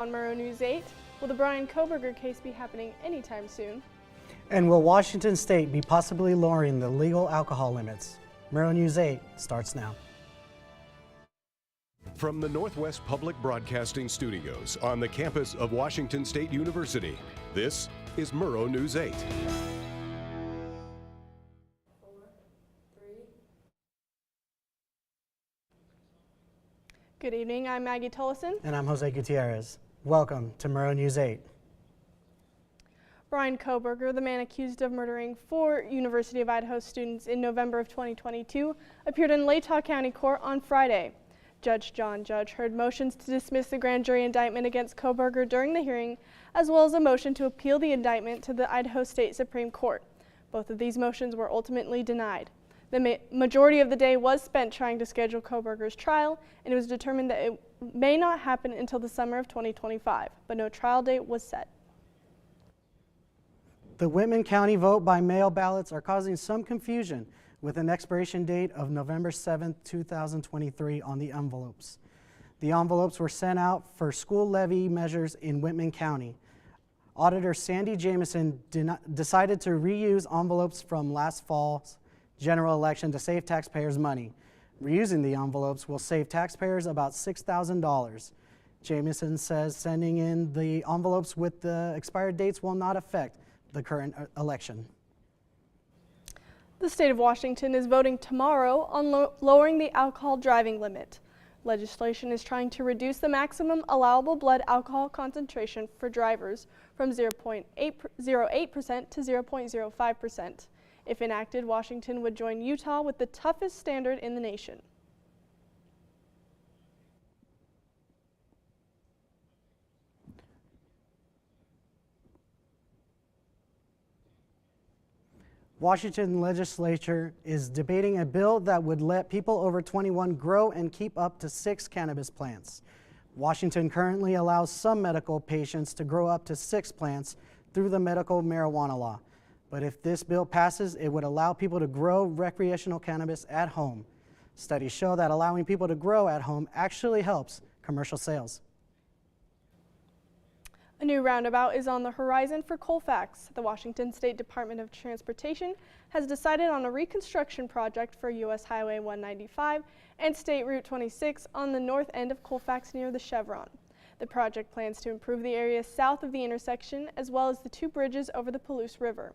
On Murrow News 8, will the Brian Kohberger case be happening anytime soon? And will Washington State be possibly lowering the legal alcohol limits? Murrow News 8 starts now. From the Northwest Public Broadcasting Studios on the campus of Washington State University, this is Murrow News 8. Good evening, I'm Maggie Tullison. And I'm Jose Gutierrez. Welcome to Murrow News 8. Brian Kohberger, the man accused of murdering 4 University of Idaho students in November of 2022, appeared in Latah County Court on Friday. Judge John Judge heard motions to dismiss the grand jury indictment against Kohberger during the hearing, as well as a motion to appeal the indictment to the Idaho State Supreme Court. Both of these motions were ultimately denied. The majority of the day was spent trying to schedule Kohberger's trial, and it was determined that it may not happen until the summer of 2025, but no trial date was set. The Whitman County vote by mail ballots are causing some confusion with an expiration date of November 7, 2023 on the envelopes. The envelopes were sent out for school levy measures in Whitman County. Auditor Sandy Jamison decided to reuse envelopes from last fall's general election to save taxpayers money. Reusing the envelopes will save taxpayers about $6,000. Jamison says sending in the envelopes with the expired dates will not affect the current election. The state of Washington is voting tomorrow on lowering the alcohol driving limit. Legislation is trying to reduce the maximum allowable blood alcohol concentration for drivers from 0.08% to 0.05%. If enacted, Washington would join Utah with the toughest standard in the nation. Washington legislature is debating a bill that would let people over 21 grow and keep up to 6 cannabis plants. Washington currently allows some medical patients to grow up to 6 plants through the medical marijuana law. But if this bill passes, it would allow people to grow recreational cannabis at home. Studies show that allowing people to grow at home actually helps commercial sales. A new roundabout is on the horizon for Colfax. The Washington State Department of Transportation has decided on a reconstruction project for U.S. Highway 195 and State Route 26 on the north end of Colfax near the Chevron. The project plans to improve the area south of the intersection as well as the 2 bridges over the Palouse River.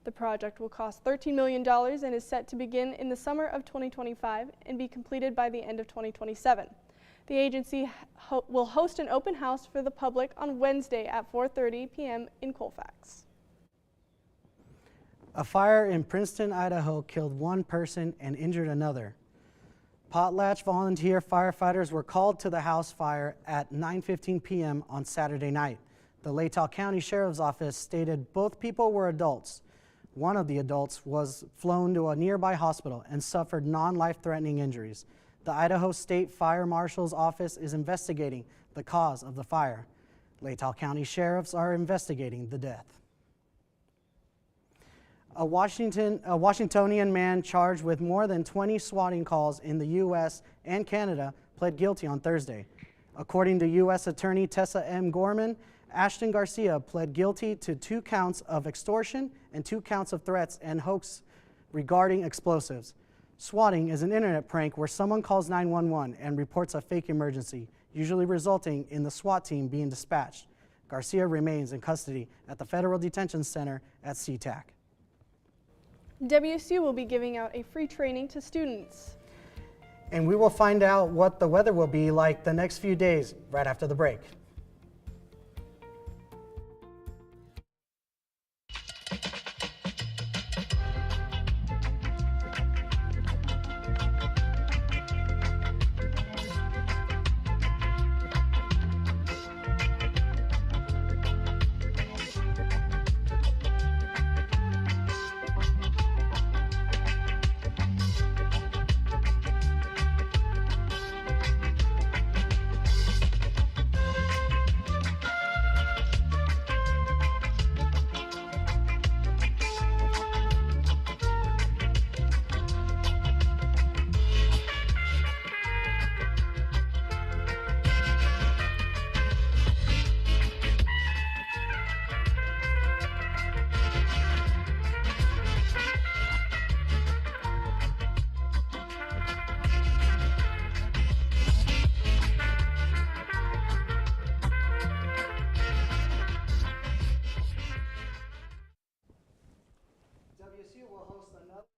The project will cost $13 million and is set to begin in the summer of 2025 and be completed by the end of 2027. The agency will host an open house for the public on Wednesday at 4:30 p.m. in Colfax. A fire in Princeton, Idaho killed 1 person and injured another. Potlatch volunteer firefighters were called to the house fire at 9:15 p.m. on Saturday night. The Latah County Sheriff's Office stated both people were adults. One of the adults was flown to a nearby hospital and suffered non-life-threatening injuries. The Idaho State Fire Marshal's Office is investigating the cause of the fire. Latah County sheriffs are investigating the death. A Washingtonian man charged with more than 20 swatting calls in the U.S. and Canada pled guilty on Thursday. According to U.S. Attorney Tessa M. Gorman, Ashton Garcia pled guilty to 2 counts of extortion and 2 counts of threats and hoax regarding explosives. Swatting is an internet prank where someone calls 911 and reports a fake emergency, usually resulting in the SWAT team being dispatched. Garcia remains in custody at the Federal Detention Center at SeaTac. WSU will be giving out a free training to students. And we will find out what the weather will be like the next few days right after the break.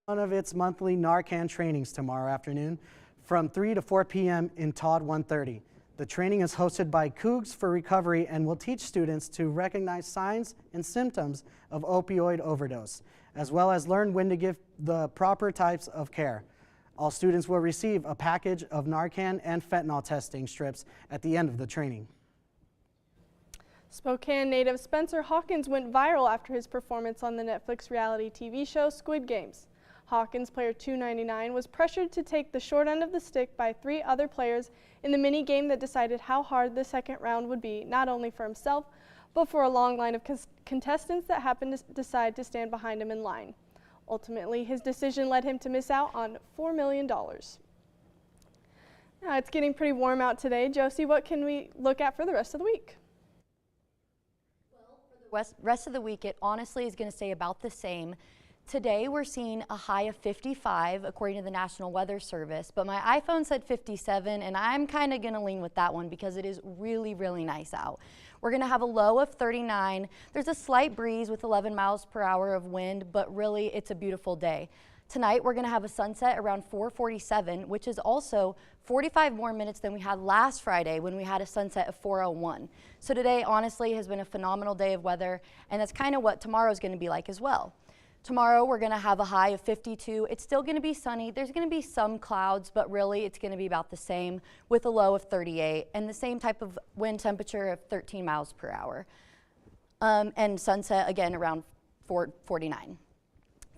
One of its monthly Narcan trainings tomorrow afternoon from 3 to 4 p.m. in Todd 130. The training is hosted by Cougs for Recovery and will teach students to recognize signs and symptoms of opioid overdose, as well as learn when to give the proper types of care. All students will receive a package of Narcan and fentanyl testing strips at the end of the training. Spokane native Spencer Hawkins went viral after his performance on the Netflix reality TV show Squid Games. Hawkins, player 299, was pressured to take the short end of the stick by 3 other players in the mini game that decided how hard the second round would be, not only for himself, but for a long line of contestants that happened to decide to stand behind him in line. Ultimately, his decision led him to miss out on $4 million. Now, it's getting pretty warm out today. Josie, what can we look at for the rest of the week? Well, for the rest of the week, it honestly is going to stay about the same. Today we're seeing a high of 55 according to the National Weather Service, but my iPhone said 57 and I'm kind of going to lean with that one because it is really, really nice out. We're going to have a low of 39. There's a slight breeze with 11 miles per hour of wind, but really it's a beautiful day. Tonight we're going to have a sunset around 4:47, which is also 45 more minutes than we had last Friday when we had a sunset of 4:01. So today honestly has been a phenomenal day of weather, and that's kind of what tomorrow is going to be like as well. Tomorrow we're going to have a high of 52. It's still going to be sunny. There's going to be some clouds, but really it's going to be about the same with a low of 38 and the same type of wind temperature of 13 miles per hour. And sunset again around 4:49.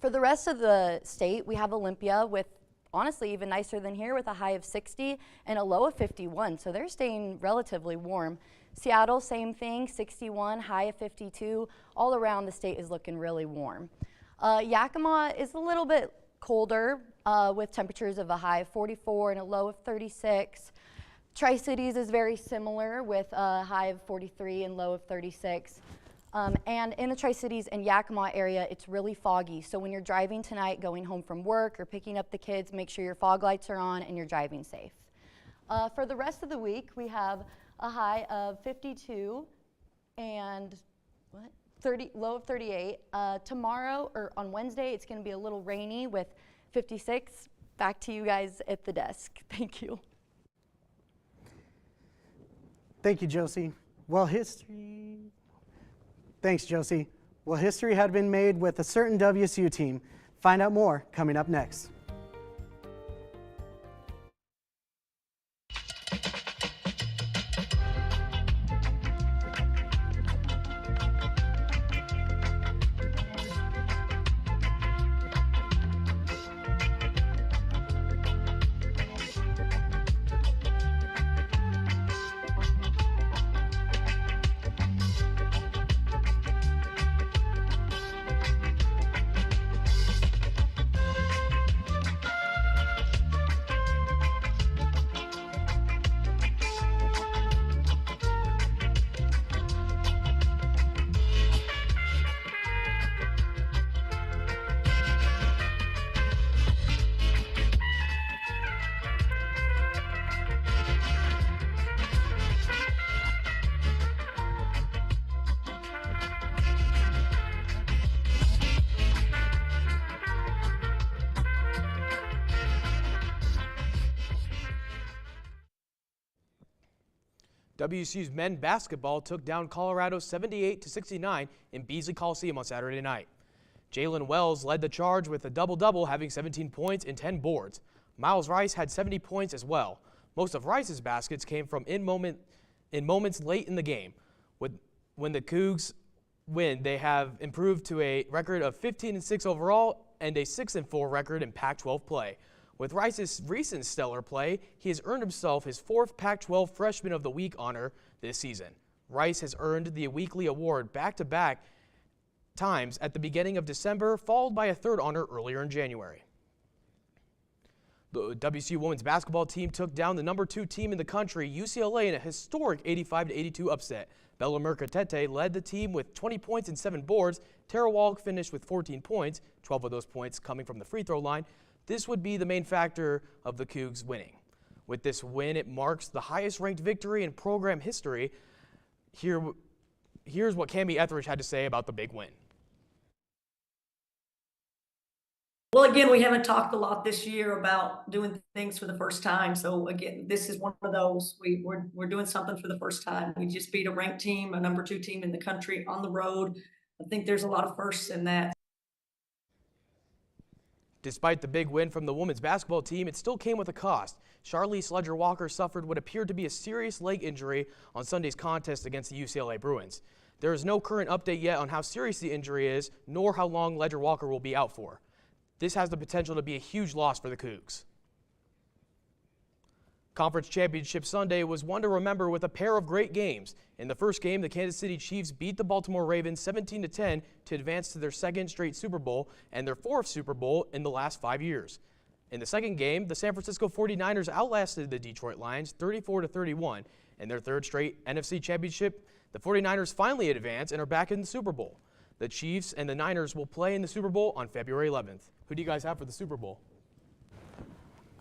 For the rest of the state, we have Olympia with honestly even nicer than here with a high of 60 and a low of 51. So they're staying relatively warm. Seattle, same thing, 61, high of 52. All around the state is looking really warm. Yakima is a little bit colder with temperatures of a high of 44 and a low of 36. Tri-Cities is very similar with a high of 43 and low of 36. And in the Tri-Cities and Yakima area, it's really foggy. So when you're driving tonight, going home from work or picking up the kids, make sure your fog lights are on and you're driving safe. For the rest of the week, we have a high of 52 and low of 38. Tomorrow or on Wednesday, it's going to be a little rainy with 56. Back to you guys at the desk. Thank you. Thank you, Josie. Thanks, Josie. Well, history had been made with a certain WSU team. Find out more coming up next. WSU's men's basketball took down Colorado 78-69 in Beasley Coliseum on Saturday night. Jalen Wells led the charge with a double-double, having 17 points and 10 boards. Miles Rice had 70 points as well. Most of Rice's baskets came from in moments late in the game. When the Cougs win, they have improved to a record of 15-6 overall and a 6-4 record in Pac-12 play. With Rice's recent stellar play, he has earned himself his 4th Pac-12 Freshman of the Week honor this season. Rice has earned the weekly award back-to-back times at the beginning of December, followed by a 3rd honor earlier in January. The WSU women's basketball team took down the number 2 team in the country, UCLA, in a historic 85-82 upset. Bella Mercatete led the team with 20 points and 7 boards. Tara Walk finished with 14 points, 12 of those points coming from the free throw line. This would be the main factor of the Cougs winning. With this win, it marks the highest ranked victory in program history. Here's what Cammie Etheridge had to say about the big win. Well, again, we haven't talked a lot this year about doing things for the first time. So again, this is one of those. We're doing something for the first time. We just beat a ranked team, a #2 team in the country on the road. I think there's a lot of firsts in that. Despite the big win from the women's basketball team, it still came with a cost. Charlize Ledger-Walker suffered what appeared to be a serious leg injury on Sunday's contest against the UCLA Bruins. There is no current update yet on how serious the injury is, nor how long Ledger-Walker will be out for. This has the potential to be a huge loss for the Cougs. Conference Championship Sunday was one to remember with a pair of great games. In the first game, the Kansas City Chiefs beat the Baltimore Ravens 17-10 to advance to their second straight Super Bowl and their fourth Super Bowl in the last 5 years. In the second game, the San Francisco 49ers outlasted the Detroit Lions 34-31. In their third straight NFC Championship, the 49ers finally advance and are back in the Super Bowl. The Chiefs and the Niners will play in the Super Bowl on February 11th. Who do you guys have for the Super Bowl?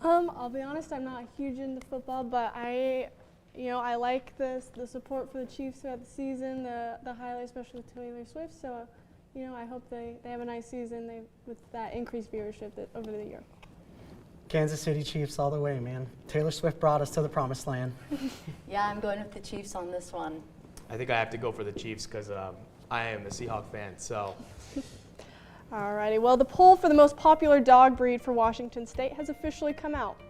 I'll be honest, I'm not huge into football, but I like the support for the Chiefs throughout the season, the highlight, especially with Taylor Swift. So, I hope they have a nice season with that increased viewership over the year. Kansas City Chiefs all the way, man. Taylor Swift brought us to the promised land. Yeah, I'm going with the Chiefs on this one. I think I have to go for the Chiefs because I am a Seahawks fan, so. Alrighty, well, the poll for the most popular dog breed for Washington State has officially come out.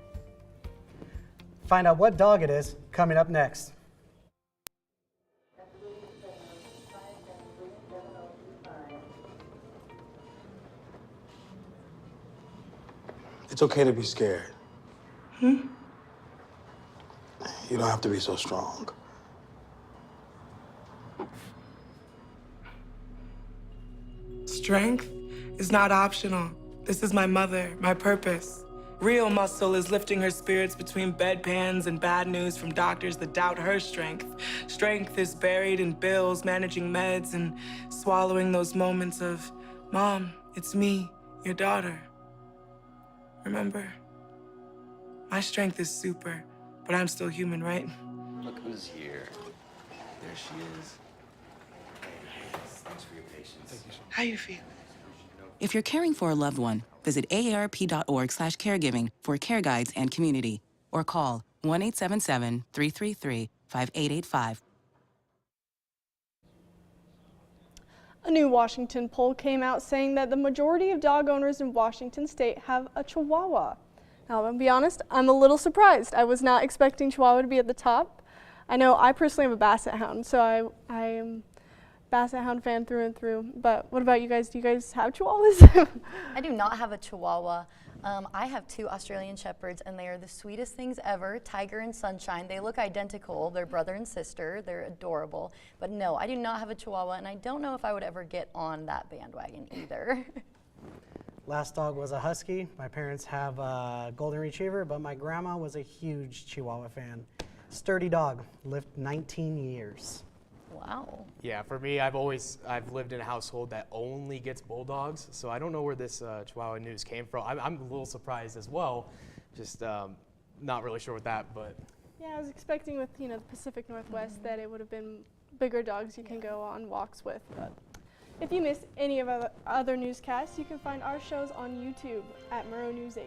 Find out what dog it is coming up next. It's okay to be scared. You don't have to be so strong. Strength is not optional. This is my mother, my purpose. Real muscle is lifting her spirits between bedpans and bad news from doctors that doubt her strength. Strength is buried in bills, managing meds, and swallowing those moments of, Mom, it's me, your daughter. Remember? My strength is super, but I'm still human, right? Look who's here. There she is. Thanks for your patience. How you feel? If you're caring for a loved one, visit aarp.org/caregiving for care guides and community, or call 1-877-333-5885. A new Washington poll came out saying that the majority of dog owners in Washington State have a Chihuahua. Now, I'll be honest, I'm a little surprised. I was not expecting Chihuahua to be at the top. I know I personally have a Basset Hound, so I am Basset Hound fan through and through. But what about you guys? Do you guys have Chihuahuas? I do not have a Chihuahua. I have 2 Australian Shepherds, and they are the sweetest things ever, Tiger and Sunshine. They look identical. They're brother and sister. They're adorable. But no, I do not have a Chihuahua, and I don't know if I would ever get on that bandwagon either. Last dog was a Husky. My parents have a Golden Retriever, but my grandma was a huge Chihuahua fan. Sturdy dog, lived 19 years. Wow. Yeah, for me, I've lived in a household that only gets bulldogs, so I don't know where this Chihuahua news came from. I'm a little surprised as well, just not really sure with that, but. Yeah, I was expecting with the Pacific Northwest that it would have been bigger dogs you can go on walks with, but if you missed any of our other newscasts, you can find our shows on YouTube at Murrow News 8.